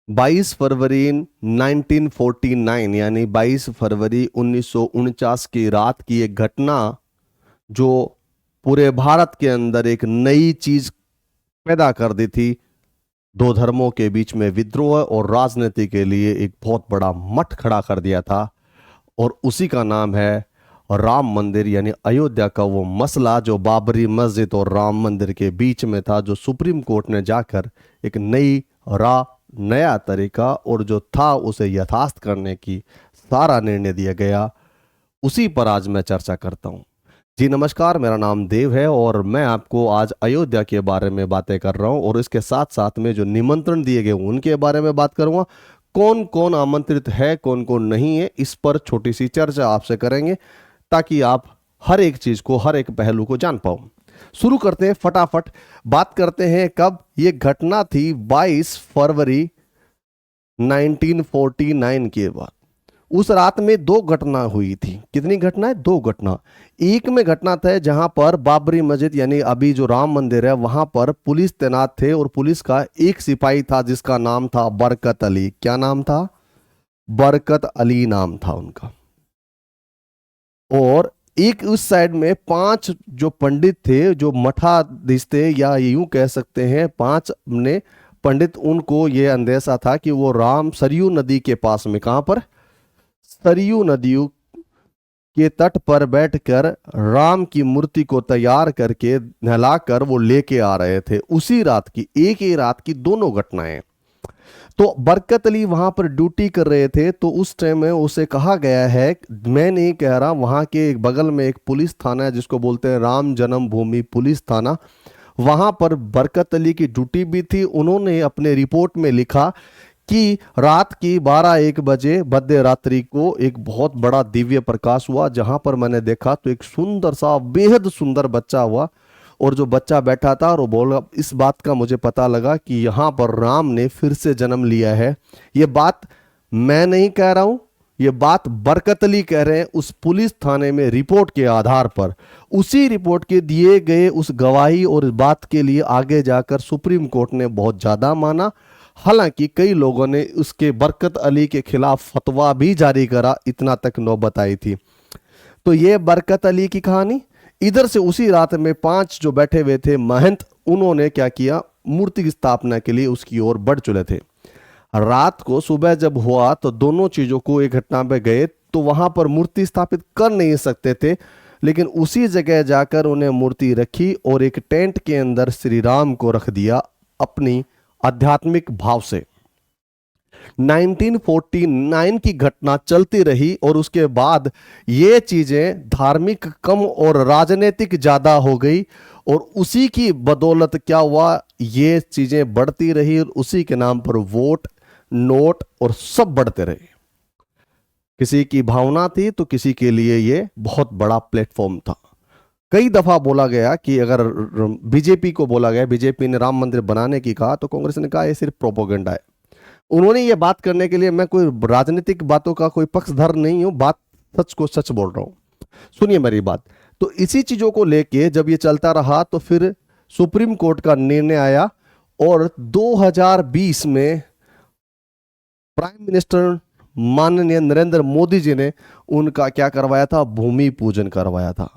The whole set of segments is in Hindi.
22 फरवरी 1949 यानी 22 फरवरी 1949 की रात की एक घटना जो पूरे भारत के अंदर एक नई चीज पैदा कर दी थी। दो धर्मों के बीच में विद्रोह और राजनीति के लिए एक बहुत बड़ा मठ खड़ा कर दिया था, और उसी का नाम है राम मंदिर। यानी अयोध्या का वो मसला जो बाबरी मस्जिद और राम मंदिर के बीच में था, जो सुप्रीम कोर्ट ने जाकर एक नई राह, नया तरीका और जो था उसे यथार्थ करने की सारा निर्णय दिया गया, उसी पर आज मैं चर्चा करता हूं। जी नमस्कार, मेरा नाम देव है और मैं आपको आज अयोध्या के बारे में बातें कर रहा हूं, और इसके साथ साथ में जो निमंत्रण दिए गए उनके बारे में बात करूंगा। कौन कौन आमंत्रित है, कौन कौन नहीं है, इस पर छोटी सी चर्चा आपसे करेंगे ताकि आप हर एक चीज को, हर एक पहलू को जान पाओ। शुरू करते हैं फटाफट। बात करते हैं कब ये घटना थी। 22 फरवरी 1949 के बाद उस रात में दो घटना हुई थी। कितनी घटनाएं? दो घटना। एक में घटना था जहां पर बाबरी मस्जिद यानी अभी जो राम मंदिर है वहां पर पुलिस तैनात थे, और पुलिस का एक सिपाही था जिसका नाम था बरकत अली। क्या नाम था? बरकत अली नाम था उनका। और एक उस साइड में पांच जो पंडित थे, जो मठाधीश थे, या यूं कह सकते हैं पांच ने पंडित, उनको ये अंदेशा था कि वो राम सरयू नदी के पास में, कहां पर? सरयू नदी के तट पर बैठकर राम की मूर्ति को तैयार करके नहलाकर वो लेके आ रहे थे। उसी रात की, एक ही रात की दोनों घटनाएं। तो बरकत अली वहां पर ड्यूटी कर रहे थे, तो उस टाइम में उसे कहा गया है, मैं नहीं कह रहा, वहां के एक बगल में एक पुलिस थाना है जिसको बोलते हैं राम जन्मभूमि पुलिस थाना, वहां पर बरकत अली की ड्यूटी भी थी। उन्होंने अपने रिपोर्ट में लिखा कि रात की 12-1 बजे मध्य रात्रि को एक बहुत बड़ा दिव्य प्रकाश हुआ, जहां पर मैंने देखा तो एक सुंदर सा, बेहद सुंदर बच्चा हुआ, और जो बच्चा बैठा था और वो बोला, इस बात का मुझे पता लगा कि यहां पर राम ने फिर से जन्म लिया है। ये बात मैं नहीं कह रहा हूं, ये बात बरकत अली कह रहे हैं उस पुलिस थाने में रिपोर्ट के आधार पर। उसी रिपोर्ट के दिए गए उस गवाही और इस बात के लिए आगे जाकर सुप्रीम कोर्ट ने बहुत ज्यादा माना। हालांकि कई लोगों ने उसके बरकत अली के खिलाफ फतवा भी जारी करा, इतना तक नौबत आई थी। तो ये बरकत अली की कहानी। इधर से उसी रात में पांच जो बैठे हुए थे महंत, उन्होंने क्या किया, मूर्ति की स्थापना के लिए उसकी ओर बढ़ चले थे। रात को सुबह जब हुआ तो दोनों चीजों को एक घटना पे गए, तो वहां पर मूर्ति स्थापित कर नहीं सकते थे, लेकिन उसी जगह जाकर उन्हें मूर्ति रखी और एक टेंट के अंदर श्री राम को रख दिया अपनी आध्यात्मिक भाव से। 1949 की घटना चलती रही, और उसके बाद ये चीजें धार्मिक कम और राजनीतिक ज्यादा हो गई, और उसी की बदौलत क्या हुआ, ये चीजें बढ़ती रही, और उसी के नाम पर वोट, नोट और सब बढ़ते रहे। किसी की भावना थी तो किसी के लिए ये बहुत बड़ा प्लेटफॉर्म था। कई दफा बोला गया कि अगर बीजेपी को बोला गया, बीजेपी ने राम मंदिर बनाने की कहा, तो कांग्रेस ने कहा ये सिर्फ प्रोपोगेंडा है। उन्होंने ये बात करने के लिए, मैं कोई राजनीतिक बातों का कोई पक्षधर नहीं हूं, बात सच को सच बोल रहा हूं। सुनिए मेरी बात। तो इसी चीजों को लेके जब ये चलता रहा तो फिर सुप्रीम कोर्ट का निर्णय आया, और 2020 में प्राइम मिनिस्टर माननीय नरेंद्र मोदी जी ने उनका क्या करवाया था, भूमि पूजन करवाया था।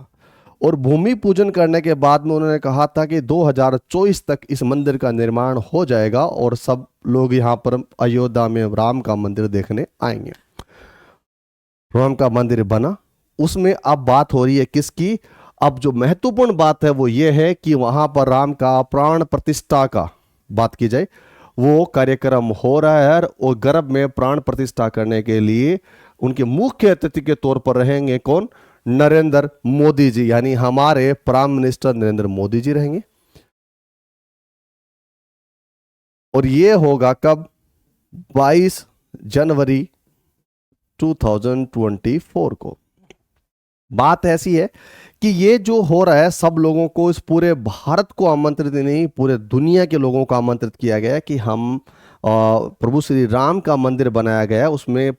और भूमि पूजन करने के बाद में उन्होंने कहा था कि 2024 तक इस मंदिर का निर्माण हो जाएगा और सब लोग यहां पर अयोध्या में राम का मंदिर देखने आएंगे। राम का मंदिर बना। उसमें अब बात हो रही है किसकी? अब जो महत्वपूर्ण बात है वो ये है कि वहां पर राम का प्राण प्रतिष्ठा का बात की जाए, वो कार्यक्रम हो रहा है, और गर्भ में प्राण प्रतिष्ठा करने के लिए उनके मुख्य अतिथि के तौर पर रहेंगे कौन? नरेंद्र मोदी जी, यानी हमारे प्राइम मिनिस्टर नरेंद्र मोदी जी रहेंगे। और ये होगा कब? 22 जनवरी 2024 को। बात ऐसी है कि ये जो हो रहा है, सब लोगों को, इस पूरे भारत को आमंत्रित नहीं, पूरे दुनिया के लोगों को आमंत्रित किया गया कि हम प्रभु श्री राम का मंदिर बनाया गया, उसमें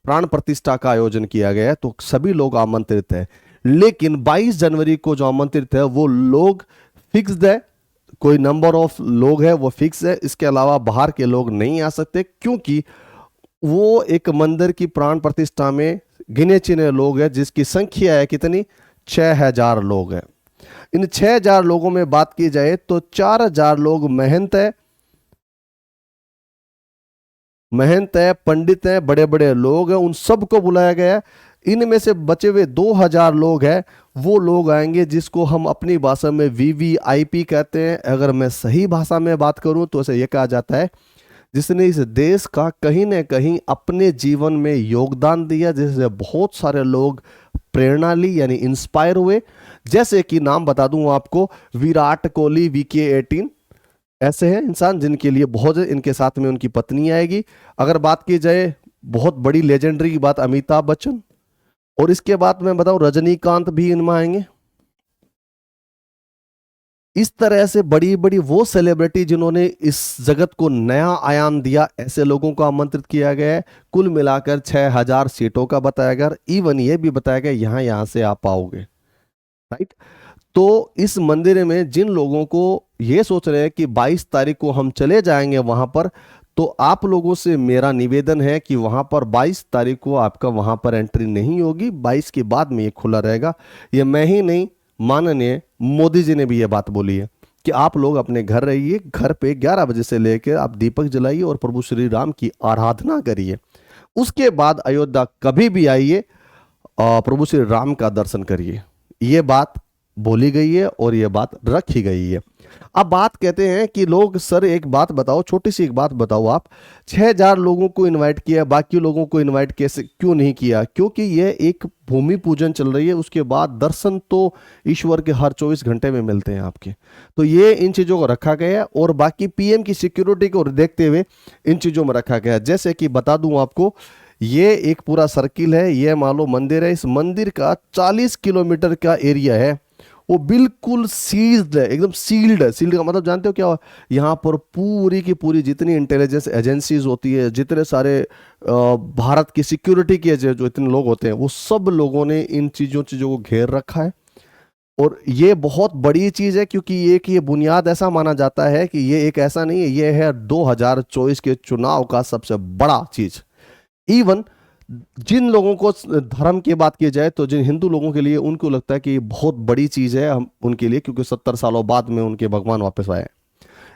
प्राण प्रतिष्ठा का आयोजन किया गया है, तो सभी लोग आमंत्रित है। लेकिन 22 जनवरी को जो आमंत्रित है वो लोग फिक्स्ड है, कोई नंबर ऑफ लोग है वो फिक्स है, इसके अलावा बाहर के लोग नहीं आ सकते, क्योंकि वो एक मंदिर की प्राण प्रतिष्ठा में गिने चुने लोग हैं जिसकी संख्या है कितनी, 6,000 लोग हैं। इन 6,000 लोगों में बात की जाए तो 4,000 लोग महंत है, पंडित हैं, बड़े बड़े लोग हैं, उन सबको बुलाया गया है। इनमें से बचे हुए 2,000 लोग हैं, वो लोग आएंगे जिसको हम अपनी भाषा में VVIP कहते हैं। अगर मैं सही भाषा में बात करूं तो इसे यह कहा जाता है जिसने इस देश का कहीं ना कहीं अपने जीवन में योगदान दिया, जिससे बहुत सारे लोग प्रेरणा ली यानी इंस्पायर हुए। जैसे कि नाम बता दूं आपको, विराट कोहली, VK18, ऐसे हैं इंसान जिनके लिए बहुत, इनके साथ में उनकी पत्नी आएगी। अगर बात की जाए बहुत बड़ी लेजेंडरी की बात, अमिताभ बच्चन, और इसके बाद मैं बताऊं रजनीकांत भी इनमें आएंगे। इस तरह से बड़ी बड़ी वो सेलिब्रिटी जिन्होंने इस जगत को नया आयाम दिया, ऐसे लोगों को आमंत्रित किया गया है। कुल मिलाकर 6,000 सीटों का बताया गया। इवन ये भी बताया गया यहां से आप आओगे, राइट। तो इस मंदिर में जिन लोगों को ये सोच रहे हैं कि 22 तारीख को हम चले जाएंगे वहां पर, तो आप लोगों से मेरा निवेदन है कि वहां पर 22 तारीख को आपका वहां पर एंट्री नहीं होगी। 22 के बाद में ये खुला रहेगा। ये मैं ही नहीं, माननीय मोदी जी ने भी ये बात बोली है कि आप लोग अपने घर रहिए, घर पे 11 बजे से लेकर आप दीपक जलाइए और प्रभु श्री राम की आराधना करिए। उसके बाद अयोध्या कभी भी आइए, प्रभु श्री राम का दर्शन करिए। ये बात बोली गई है और ये बात रखी गई है। अब बात कहते हैं कि लोग, सर एक बात बताओ, छोटी सी एक बात बताओ, आप 6,000 लोगों को इनवाइट किया, बाकी लोगों को इनवाइट कैसे क्यों नहीं किया? क्योंकि यह एक भूमि पूजन चल रही है, उसके बाद दर्शन तो ईश्वर के हर 24 घंटे में मिलते हैं आपके। तो ये इन चीजों को रखा गया है और बाकी PM की सिक्योरिटी को देखते हुए इन चीजों में रखा गया है। जैसे कि बता दूं आपको, ये एक पूरा सर्किल है, ये मान लो मंदिर है, इस मंदिर का 40 किलोमीटर का एरिया है, वो बिल्कुल सील्ड है, एकदम सील्ड है। सील्ड का मतलब जानते हो क्या हुआ? यहाँ पर पूरी की पूरी जितनी इंटेलिजेंस एजेंसीज होती है, जितने सारे भारत की सिक्योरिटी के जो इतने लोग होते हैं, वो सब लोगों ने इन चीज़ों को घेर रखा है। और ये बहुत बड़ी चीज़ है, क्योंकि एक ये बुनियाद ऐसा माना जाता है कि ये एक ऐसा नहीं है, ये है 2024 के चुनाव का सबसे बड़ा चीज़। इवन जिन लोगों को धर्म की बात की जाए तो जिन हिंदू लोगों के लिए, उनको लगता है कि ये बहुत बड़ी चीज है हम उनके लिए, क्योंकि 70 सालों बाद में उनके भगवान वापस आए।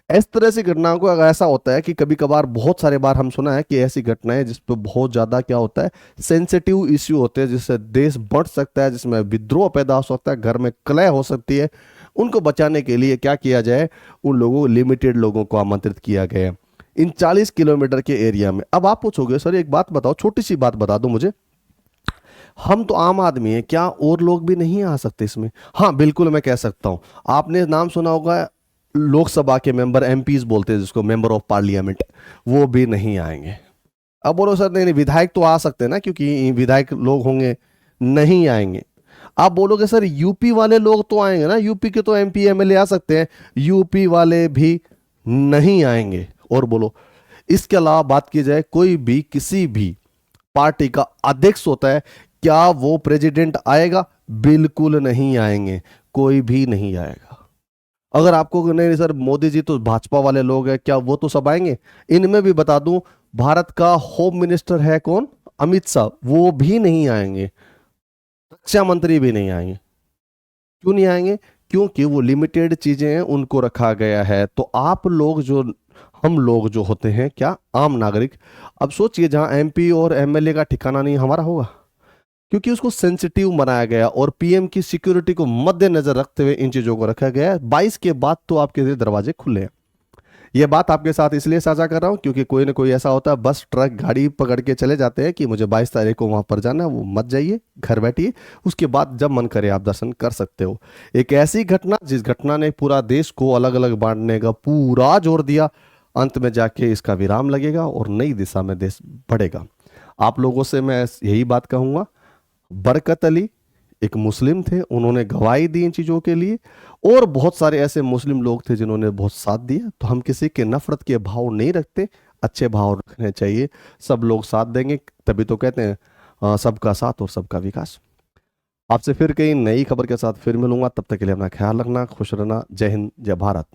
इस तरह से घटनाओं को अगर ऐसा होता है कि कभी कभार, बहुत सारे बार हम सुना है कि ऐसी घटनाएं जिस पर बहुत ज्यादा क्या होता है, सेंसिटिव इश्यू होते हैं, जिससे देश बढ़ सकता है, जिसमें विद्रोह पैदा हो सकता है, घर में कलह हो सकती है, उनको बचाने के लिए क्या किया जाए, उन लोगों, लिमिटेड लोगों को आमंत्रित किया गया है इन 40 किलोमीटर के एरिया में। अब आप पूछोगे सर एक बात बताओ, छोटी सी बात बता दो मुझे, हम तो आम आदमी हैं, क्या और लोग भी नहीं आ सकते इसमें? हाँ बिल्कुल, मैं कह सकता हूं। आपने नाम सुना होगा लोकसभा के मेंबर, MPs बोलते हैं जिसको, मेंबर ऑफ पार्लियामेंट, वो भी नहीं आएंगे। अब बोलो सर नहीं नहीं, विधायक तो आ सकते हैं ना, क्योंकि विधायक लोग होंगे, नहीं आएंगे। आप बोलोगे सर यूपी वाले लोग तो आएंगे ना, यूपी के तो MP MLA आ सकते हैं, यूपी वाले भी नहीं आएंगे। और बोलो, इसके अलावा बात की जाए, कोई भी किसी भी पार्टी का अध्यक्ष होता है, क्या वो प्रेसिडेंट आएगा? बिल्कुल नहीं आएंगे, कोई भी नहीं आएगा। अगर आपको नहीं सर मोदी जी तो भाजपा वाले लोग हैं, क्या वो तो सब आएंगे? इनमें भी बता दूं, भारत का होम मिनिस्टर है कौन? अमित शाह, वो भी नहीं आएंगे। रक्षा मंत्री भी नहीं आएंगे। क्यों नहीं आएंगे? क्योंकि वो लिमिटेड चीजें हैं, उनको रखा गया है। तो आप लोग जो, हम लोग जो होते हैं, क्या आम नागरिक, अब सोचिए जहां MP और MLA का ठिकाना नहीं हमारा होगा, क्योंकि उसको सेंसिटिव बनाया गया और PM की सिक्योरिटी को मद्देनजर रखते हुए इन चीजों को रखा गया है। 22 के बाद तो आपके लिए दरवाजे खुले हैं। ये बात आपके साथ इसलिए साझा कर रहा हूं क्योंकि कोई ना कोई ऐसा होता है, बस ट्रक गाड़ी पकड़ के चले जाते हैं कि मुझे 22 तारीख को वहां पर जाना है। वो मत जाइए, घर बैठिए, उसके बाद जब मन करे आप दर्शन कर सकते हो। एक ऐसी घटना जिस घटना ने पूरा देश को अलग अलग बांटने का पूरा जोर दिया, अंत में जाके इसका विराम लगेगा और नई दिशा में देश बढ़ेगा। आप लोगों से मैं यही बात कहूंगा, बरकत अली एक मुस्लिम थे, उन्होंने गवाही दी इन चीज़ों के लिए, और बहुत सारे ऐसे मुस्लिम लोग थे जिन्होंने बहुत साथ दिया। तो हम किसी के नफरत के भाव नहीं रखते, अच्छे भाव रखने चाहिए। सब लोग साथ देंगे, तभी तो कहते हैं सबका साथ और सबका विकास। आपसे फिर कहीं नई खबर के साथ फिर मिलूंगा, तब तक के लिए अपना ख्याल रखना, खुश रहना। जय हिंद, जय भारत।